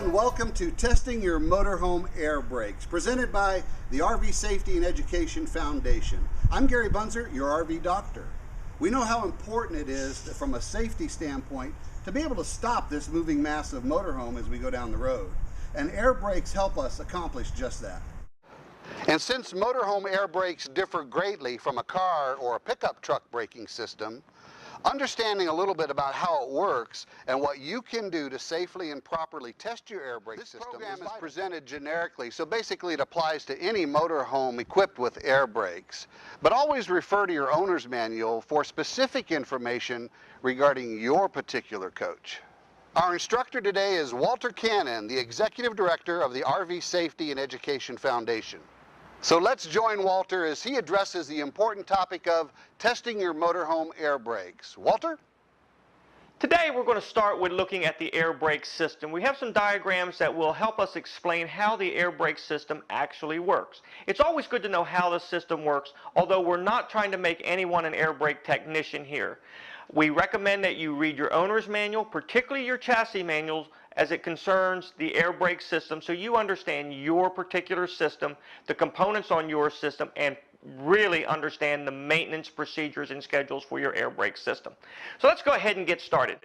and welcome to Testing Your Motorhome Air Brakes, presented by the RV Safety and Education Foundation. I'm Gary Bunzer, your RV doctor. We know how important it is from a safety standpoint to be able to stop this moving mass of motorhome as we go down the road. And air brakes help us accomplish just that. And since motorhome air brakes differ greatly from a car or a pickup truck braking system, understanding a little bit about how it works and what you can do to safely and properly test your air brake system. This program is presented generically, so basically it applies to any motorhome equipped with air brakes. But always refer to your owner's manual for specific information regarding your particular coach. Our instructor today is Walter Cannon, the Executive Director of the RV Safety and Education Foundation. So let's join Walter as he addresses the important topic of testing your motorhome air brakes. Walter? Today we're going to start with looking at the air brake system. We have some diagrams that will help us explain how the air brake system actually works. It's always good to know how the system works, although we're not trying to make anyone an air brake technician here. We recommend that you read your owner's manual, particularly your chassis manuals, as it concerns the air brake system, so you understand your particular system, the components on your system, and really understand the maintenance procedures and schedules for your air brake system. So let's go ahead and get started.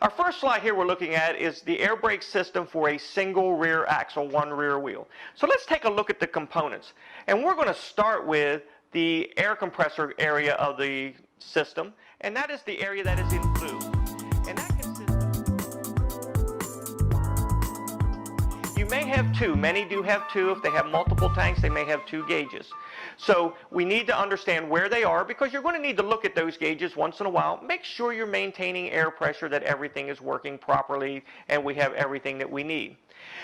Our first slide here we're looking at is the air brake system for a single rear axle, one rear wheel. So let's take a look at the components. And we're going to start with the air compressor area of the system, and that is the area that is in blue. And that You may have two. Many do have two. If they have multiple tanks, they may have two gauges. So we need to understand where they are, because you're going to need to look at those gauges once in a while. Make sure you're maintaining air pressure, that everything is working properly, and we have everything that we need.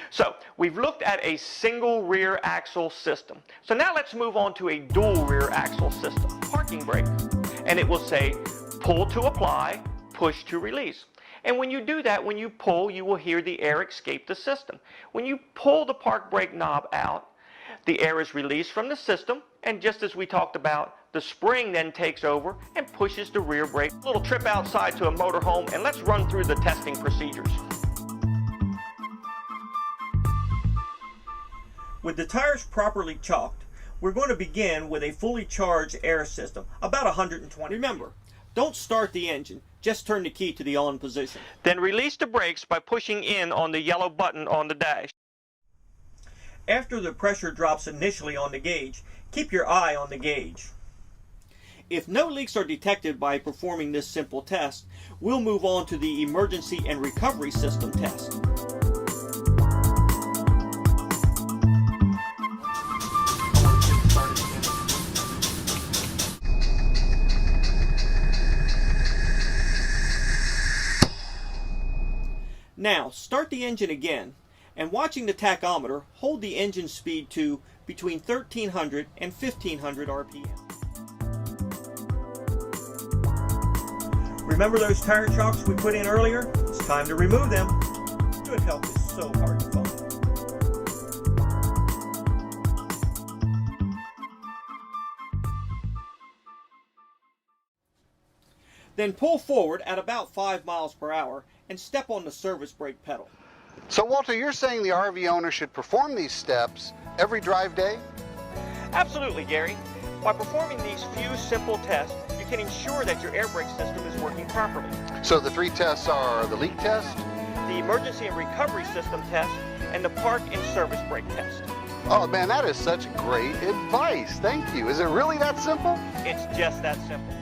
So we've looked at a single rear axle system. So now let's move on to a dual rear axle system, parking brake. And it will say pull to apply, push to release. And when you do that, when you pull, you will hear the air escape the system. When you pull the park brake knob out, the air is released from the system, and just as we talked about, the spring then takes over and pushes the rear brake. A little trip outside to a motorhome, and let's run through the testing procedures. With the tires properly chalked, we're going to begin with a fully charged air system, about 120. Remember, don't start the engine, just turn the key to the on position. Then release the brakes by pushing in on the yellow button on the dash. After the pressure drops initially on the gauge, keep your eye on the gauge. If no leaks are detected by performing this simple test, we'll move on to the emergency and recovery system test. Now, start the engine again, and watching the tachometer, hold the engine speed to between 1300 and 1500 RPM. Remember those tire chocks we put in earlier? It's time to remove them. Good help is so hard to find. Then pull forward at about 5 miles per hour and step on the service brake pedal. So Walter, you're saying the RV owner should perform these steps every drive day? Absolutely, Gary. By performing these few simple tests, you can ensure that your air brake system is working properly. So the three tests are the leak test, the emergency and recovery system test, and the park and service brake test. Oh man, that is such great advice. Thank you. Is it really that simple? It's just that simple.